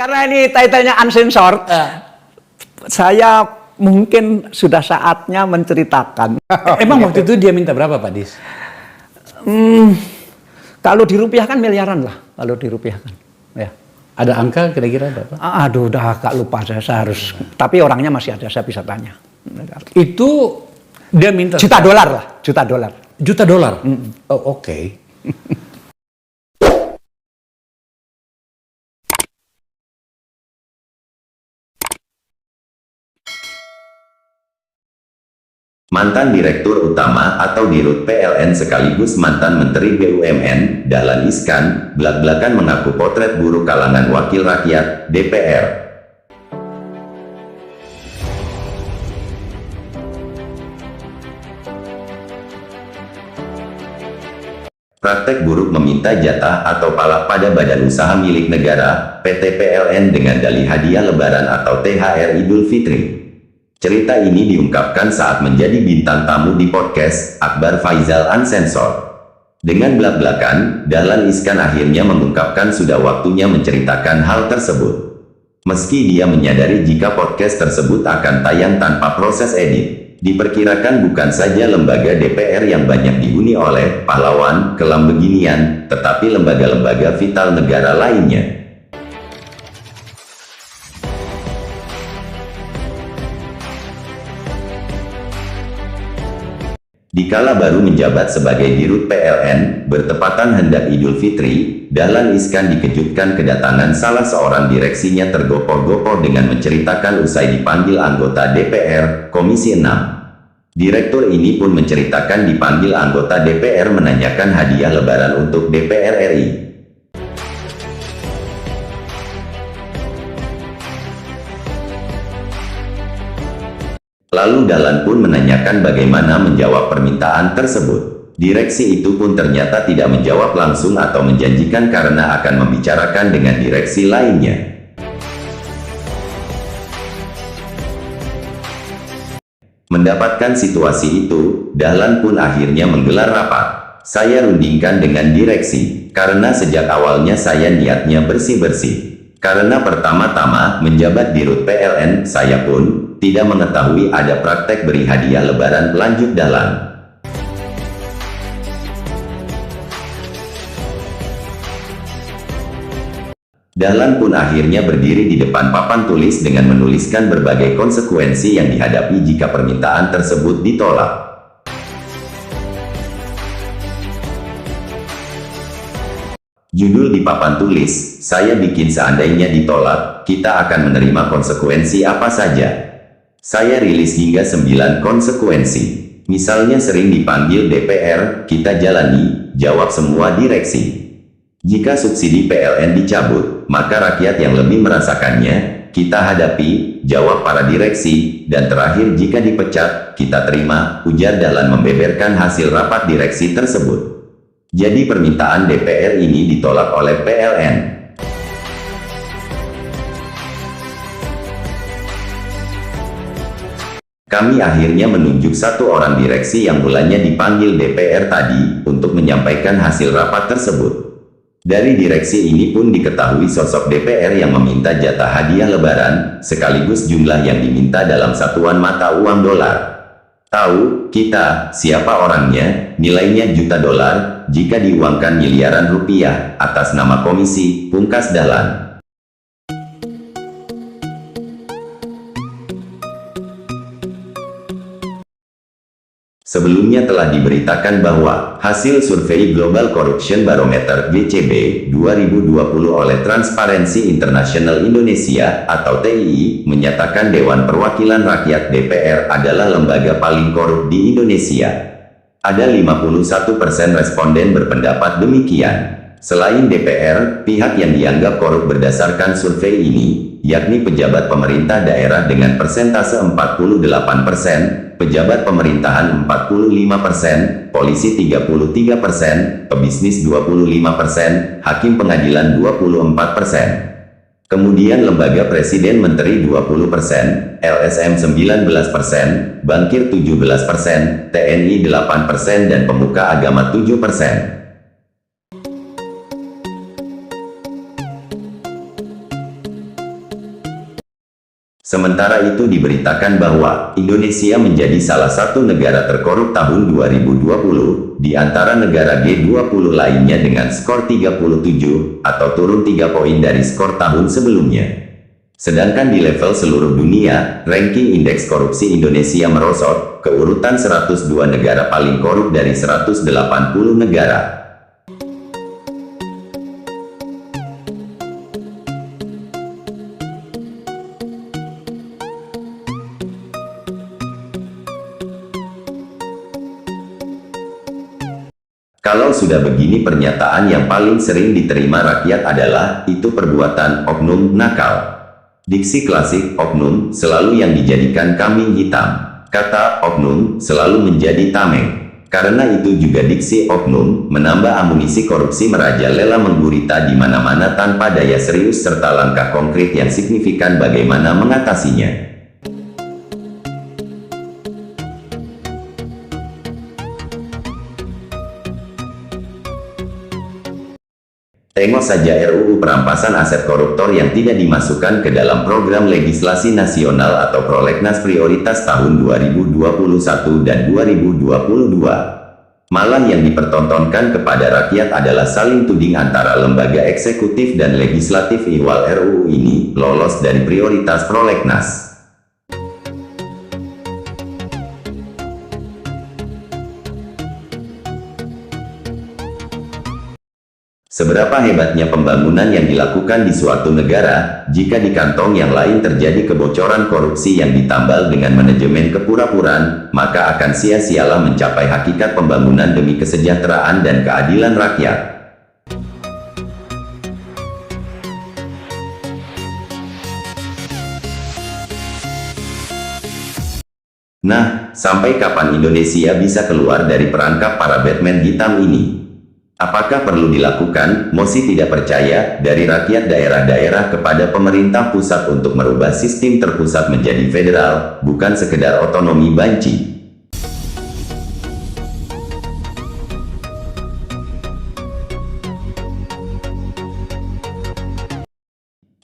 Karena ini title-nya uncensored, saya mungkin sudah saatnya menceritakan. Emang waktu itu dia minta berapa, Pak Dis? Kalau dirupiahkan miliaran lah, kalau dirupiahkan. Ya. Ada angka kira-kira berapa? Aduh, udah agak lupa saya harus. Tapi orangnya masih ada, saya bisa tanya. Itu dia minta Juta dolar lah, juta dolar. juta dolar. Oh, oke. Mantan Direktur Utama atau Dirut PLN sekaligus mantan Menteri BUMN, Dahlan Iskan, belak-belakan mengaku potret buruh kalangan wakil rakyat, DPR. Praktek buruk meminta jatah atau palak pada badan usaha milik negara, PT PLN dengan dalih hadiah lebaran atau THR Idul Fitri. Cerita ini diungkapkan saat menjadi bintang tamu di podcast Akbar Faisal Uncensored. Dengan belak-belakan, Dahlan Iskan akhirnya mengungkapkan sudah waktunya menceritakan hal tersebut. Meski dia menyadari jika podcast tersebut akan tayang tanpa proses edit, diperkirakan bukan saja lembaga DPR yang banyak dihuni oleh pahlawan kelam beginian, tetapi lembaga-lembaga vital negara lainnya. Dikala baru menjabat sebagai Dirut PLN, bertepatan hendak Idul Fitri, Dahlan Iskan dikejutkan kedatangan salah seorang direksinya tergopoh-gopoh dengan menceritakan usai dipanggil anggota DPR, Komisi 6. Direktur ini pun menceritakan dipanggil anggota DPR menanyakan hadiah lebaran untuk DPR RI. Lalu Dahlan pun menanyakan bagaimana menjawab permintaan tersebut. Direksi itu pun ternyata tidak menjawab langsung atau menjanjikan karena akan membicarakan dengan direksi lainnya. Mendapatkan situasi itu, Dahlan pun akhirnya menggelar rapat. Saya rundingkan dengan direksi, karena sejak awalnya saya niatnya bersih-bersih. Karena pertama-tama menjabat Dirut PLN, saya pun tidak mengetahui ada praktek beri hadiah lebaran, lanjut Dahlan. Dahlan pun akhirnya berdiri di depan papan tulis dengan menuliskan berbagai konsekuensi yang dihadapi jika permintaan tersebut ditolak. Judul di papan tulis, saya bikin seandainya ditolak, kita akan menerima konsekuensi apa saja. Saya rilis hingga 9 konsekuensi. Misalnya sering dipanggil DPR, kita jalani, jawab semua direksi. Jika subsidi PLN dicabut, maka rakyat yang lebih merasakannya, kita hadapi, jawab para direksi, dan terakhir jika dipecat, kita terima, ujar Dahlan membeberkan hasil rapat direksi tersebut. Jadi permintaan DPR ini ditolak oleh PLN. Kami akhirnya menunjuk satu orang direksi yang mulanya dipanggil DPR tadi, untuk menyampaikan hasil rapat tersebut. Dari direksi ini pun diketahui sosok DPR yang meminta jatah hadiah lebaran, sekaligus jumlah yang diminta dalam satuan mata uang dolar. Tahu, kita, siapa orangnya, nilainya juta dolar, jika diuangkan miliaran rupiah, atas nama komisi, pungkas Dahlan. Sebelumnya telah diberitakan bahwa hasil survei Global Corruption Barometer (GCB) 2020 oleh Transparency International Indonesia atau TII menyatakan Dewan Perwakilan Rakyat DPR adalah lembaga paling korup di Indonesia. Ada 51% responden berpendapat demikian. Selain DPR, pihak yang dianggap korup berdasarkan survei ini, yakni pejabat pemerintah daerah dengan persentase 48%, pejabat pemerintahan 45%, polisi 33%, pebisnis 25%, hakim pengadilan 24%. Kemudian lembaga presiden menteri 20%, LSM 19%, bankir 17%, TNI 8% dan pemuka agama 7%. Sementara itu diberitakan bahwa Indonesia menjadi salah satu negara terkorup tahun 2020 di antara negara G20 lainnya dengan skor 37 atau turun 3 poin dari skor tahun sebelumnya. Sedangkan di level seluruh dunia, ranking indeks korupsi Indonesia merosot ke urutan 102 negara paling korup dari 180 negara. Kalau sudah begini pernyataan yang paling sering diterima rakyat adalah, itu perbuatan oknum nakal. Diksi klasik oknum selalu yang dijadikan kambing hitam. Kata oknum selalu menjadi tameng. Karena itu juga diksi oknum menambah amunisi korupsi merajalela menggurita di mana-mana tanpa daya serius serta langkah konkret yang signifikan bagaimana mengatasinya. Tengok saja RUU perampasan aset koruptor yang tidak dimasukkan ke dalam program legislasi nasional atau prolegnas prioritas tahun 2021 dan 2022. Malah yang dipertontonkan kepada rakyat adalah saling tuding antara lembaga eksekutif dan legislatif ihwal RUU ini lolos dari prioritas prolegnas. Seberapa hebatnya pembangunan yang dilakukan di suatu negara, jika di kantong yang lain terjadi kebocoran korupsi yang ditambal dengan manajemen kepura-puraan, maka akan sia-sialah mencapai hakikat pembangunan demi kesejahteraan dan keadilan rakyat. Nah, sampai kapan Indonesia bisa keluar dari perangkap para Batman hitam ini? Apakah perlu dilakukan mosi tidak percaya dari rakyat daerah-daerah kepada pemerintah pusat untuk merubah sistem terpusat menjadi federal, bukan sekedar otonomi banci?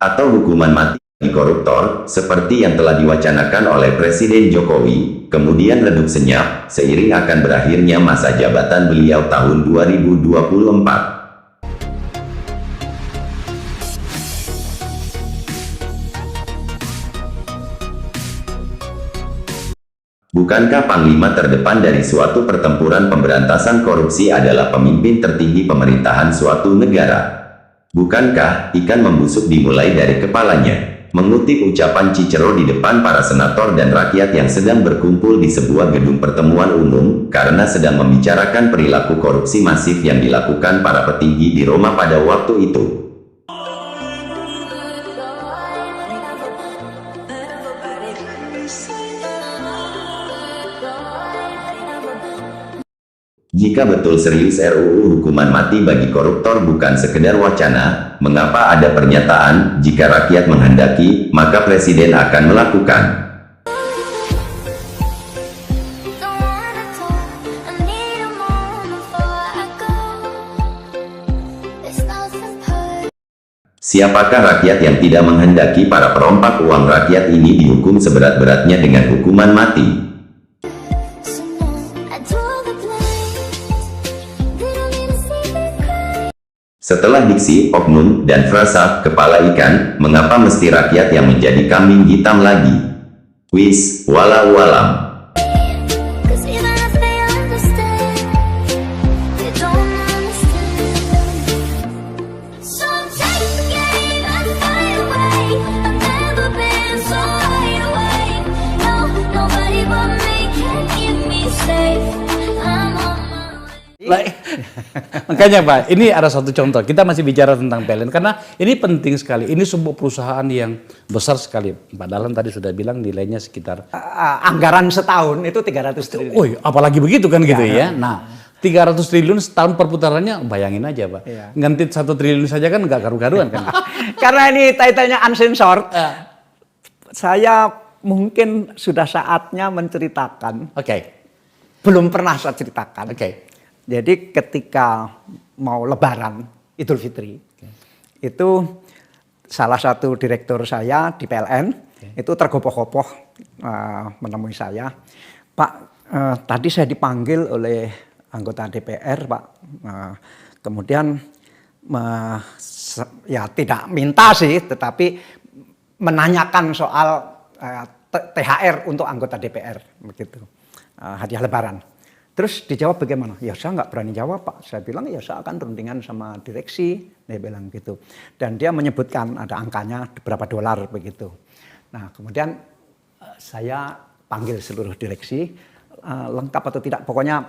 Atau hukuman mati bagi koruptor, seperti yang telah diwacanakan oleh Presiden Jokowi, kemudian redup senyap, seiring akan berakhirnya masa jabatan beliau tahun 2024. Bukankah panglima terdepan dari suatu pertempuran pemberantasan korupsi adalah pemimpin tertinggi pemerintahan suatu negara? Bukankah ikan membusuk dimulai dari kepalanya? Mengutip ucapan Cicero di depan para senator dan rakyat yang sedang berkumpul di sebuah gedung pertemuan umum, karena sedang membicarakan perilaku korupsi masif yang dilakukan para petinggi di Roma pada waktu itu. Jika betul serius RUU hukuman mati bagi koruptor bukan sekedar wacana, mengapa ada pernyataan, jika rakyat menghendaki, maka presiden akan melakukan? Siapakah rakyat yang tidak menghendaki para perompak uang rakyat ini dihukum seberat-beratnya dengan hukuman mati? Setelah diksi, oknum, dan frasa kepala ikan, mengapa mesti rakyat yang menjadi kambing hitam lagi? Wis, walau walam. Makanya Pak, ini ada satu contoh. Kita masih bicara tentang PLN karena ini penting sekali. Ini sebuah perusahaan yang besar sekali. Pak Dahlan tadi sudah bilang nilainya sekitar anggaran setahun itu 300 triliun. Oh, apalagi begitu kan gitu ya. Nah, 300 triliun setahun perputarannya, bayangin aja Pak. Ya. Ngantit 1 triliun saja kan nggak karu-karuan kan. Karena ini taitannya uncensored, saya mungkin sudah saatnya menceritakan. Oke. Belum pernah saya ceritakan. Oke. Jadi ketika mau Lebaran Idul Fitri, itu salah satu direktur saya di PLN Itu tergopoh-gopoh menemui saya, Pak, tadi saya dipanggil oleh anggota DPR, Pak. Kemudian ya tidak minta sih, tetapi menanyakan soal THR untuk anggota DPR, begitu, hadiah Lebaran. Terus dijawab bagaimana? Ya saya nggak berani jawab, Pak. Saya bilang ya saya akan rundingan sama direksi, dia bilang gitu. Dan dia menyebutkan ada angkanya berapa dolar begitu. Nah kemudian saya panggil seluruh direksi, lengkap atau tidak, pokoknya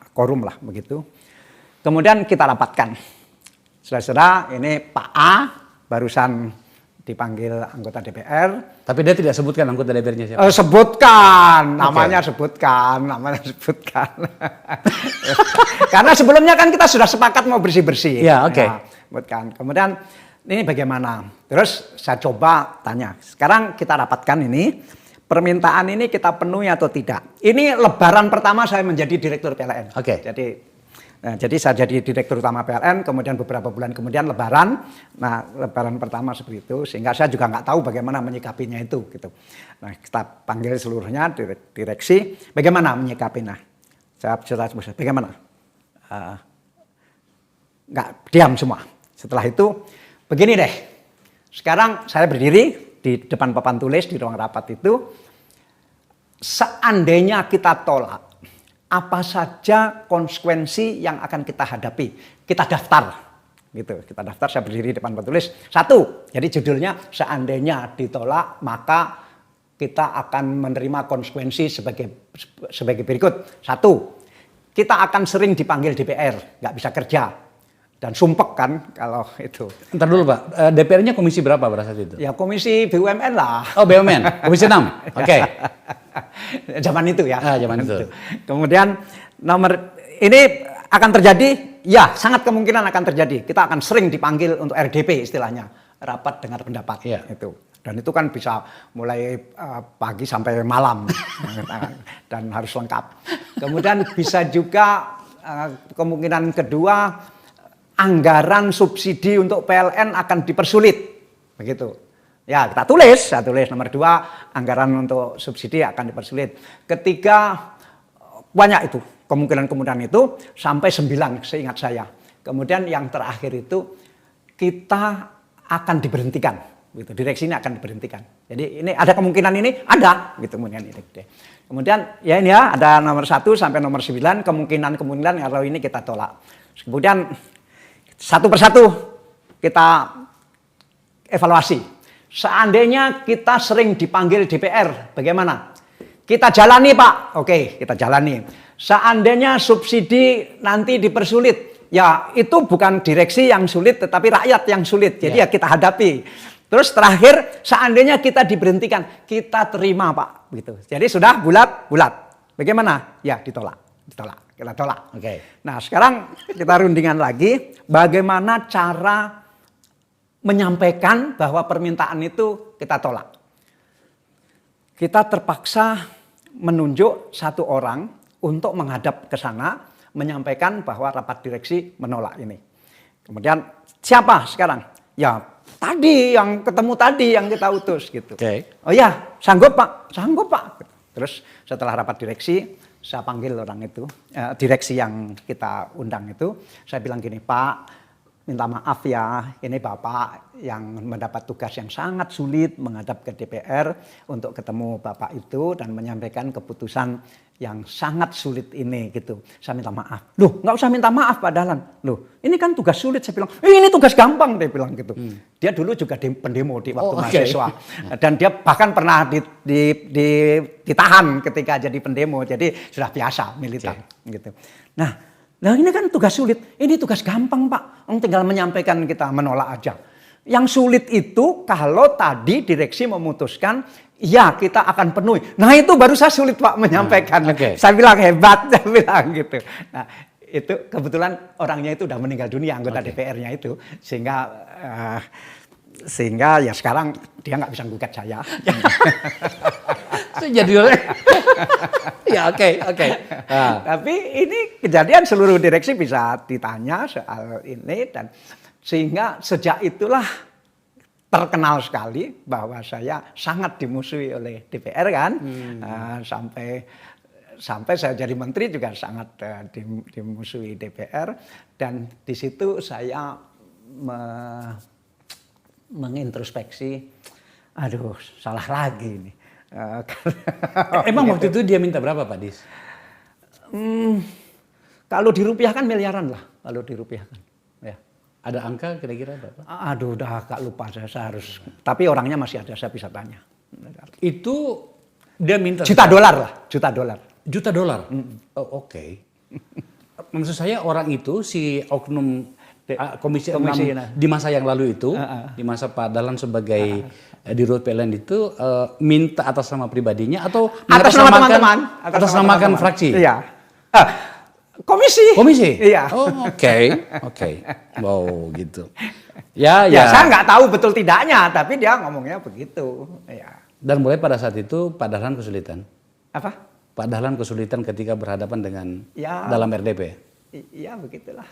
quorum lah begitu. Kemudian kita rapatkan. Saudara-saudara, ini Pak A barusan dipanggil anggota DPR. Tapi dia tidak sebutkan anggota DPR-nya siapa? Sebutkan, namanya sebutkan. Karena sebelumnya kan kita sudah sepakat mau bersih-bersih. Ya, oke. Nah, sebutkan. Kemudian ini bagaimana? Terus saya coba tanya. Sekarang kita rapatkan ini, permintaan ini kita penuhi atau tidak. Ini Lebaran pertama saya menjadi direktur PLN. Oke. Jadi saya jadi direktur utama PLN, kemudian beberapa bulan kemudian Lebaran. Nah, Lebaran pertama seperti itu, sehingga saya juga nggak tahu bagaimana menyikapinya itu, gitu. Nah, kita panggil seluruhnya direksi, bagaimana menyikapinya? Saya bagaimana? Nggak diam semua. Setelah itu, begini deh. Sekarang saya berdiri di depan papan tulis di ruang rapat itu. Seandainya kita tolak, apa saja konsekuensi yang akan kita hadapi, kita daftar, gitu. Kita daftar, saya berdiri di depan papan tulis. 1, jadi judulnya seandainya ditolak maka kita akan menerima konsekuensi sebagai berikut. 1, kita akan sering dipanggil DPR, nggak bisa kerja dan sumpek kan kalau itu. Ntar dulu Pak, DPR-nya komisi berapa pada saat itu? Ya komisi BUMN lah. Oh BUMN, komisi 6, oke. Zaman itu ya. Zaman itu. Kemudian nomor ini akan terjadi, ya sangat kemungkinan akan terjadi. Kita akan sering dipanggil untuk RDP istilahnya, rapat dengar pendapat. Ya. Itu. Dan itu kan bisa mulai pagi sampai malam dan harus lengkap. Kemudian bisa juga kemungkinan kedua, anggaran subsidi untuk PLN akan dipersulit, begitu. Ya kita tulis, saya tulis nomor 2, anggaran untuk subsidi akan dipersulit. Ketiga, banyak itu, kemungkinan-kemungkinan itu sampai 9 seingat saya. Kemudian yang terakhir itu kita akan diberhentikan, gitu. Direksi ini akan diberhentikan. Jadi ini ada kemungkinan ini, ada, gitu kemudian ini. Kemudian ya ini ya ada nomor 1 sampai nomor 9, kemungkinan kalau ini kita tolak. Kemudian satu persatu kita evaluasi. Seandainya kita sering dipanggil DPR, bagaimana? Kita jalani Pak, oke kita jalani. Seandainya subsidi nanti dipersulit, ya itu bukan direksi yang sulit tetapi rakyat yang sulit, jadi ya kita hadapi. Terus terakhir, seandainya kita diberhentikan, kita terima Pak. Gitu. Jadi sudah bulat. Bagaimana? Ya ditolak. Kita tolak. Oke. Nah sekarang kita rundingan lagi, bagaimana cara menyampaikan bahwa permintaan itu kita tolak. Kita terpaksa menunjuk satu orang untuk menghadap ke sana, menyampaikan bahwa rapat direksi menolak ini. Kemudian siapa sekarang? Ya tadi yang ketemu tadi yang kita utus gitu. Oke. Oh ya sanggup Pak. Terus setelah rapat direksi, saya panggil orang itu, direksi yang kita undang itu, saya bilang gini, Pak, minta maaf ya, ini Bapak yang mendapat tugas yang sangat sulit menghadap ke DPR untuk ketemu Bapak itu dan menyampaikan keputusan yang sangat sulit ini gitu. Saya minta maaf. Loh, nggak usah minta maaf Pak Dahlan. Loh, ini kan tugas sulit. Saya bilang, ini tugas gampang, dia bilang gitu. Dia dulu juga pendemo di waktu mahasiswa. Dan dia bahkan pernah ditahan ketika jadi pendemo. Jadi sudah biasa militan gitu. Nah ini kan tugas sulit, ini tugas gampang Pak, tinggal menyampaikan kita menolak aja. Yang sulit itu kalau tadi direksi memutuskan, ya kita akan penuhi. Nah itu baru saya sulit Pak menyampaikan. Saya bilang hebat, saya bilang gitu. Nah itu kebetulan orangnya itu udah meninggal dunia, anggota DPR-nya itu. Sehingga ya sekarang dia nggak bisa gugat saya. Jadi ya oke. Tapi ini kejadian seluruh direksi bisa ditanya soal ini dan sehingga sejak itulah terkenal sekali bahwa saya sangat dimusuhi oleh DPR kan, sampai saya jadi menteri juga sangat dimusuhi DPR, dan di situ saya mengintrospeksi, aduh salah lagi nih. Emang waktu itu dia minta berapa Pak Dis? Kalau dirupiahkan miliaran lah, kalau dirupiahkan. Ya. Ada angka kira-kira berapa? Aduh, udah agak lupa saya harus. Tapi orangnya masih ada, saya bisa tanya. Itu dia minta Juta dolar lah, juta dolar. juta dolar. Oh, oke. Maksud saya orang itu si oknum Komisi 6 nah. di masa yang lalu itu, di masa Pak Dahlan sebagai Dirut PLN itu minta atas nama pribadinya atau Atas nama teman-teman, atas namakan fraksi? Iya. Komisi. Komisi? Iya. Oh, oke. Wow, gitu. Ya. Saya nggak tahu betul tidaknya, tapi dia ngomongnya begitu. Ya. Dan mulai pada saat itu Pak Dahlan kesulitan. Apa? Pak Dahlan kesulitan ketika berhadapan dengan Ya. dalam RDP. Iya, begitulah.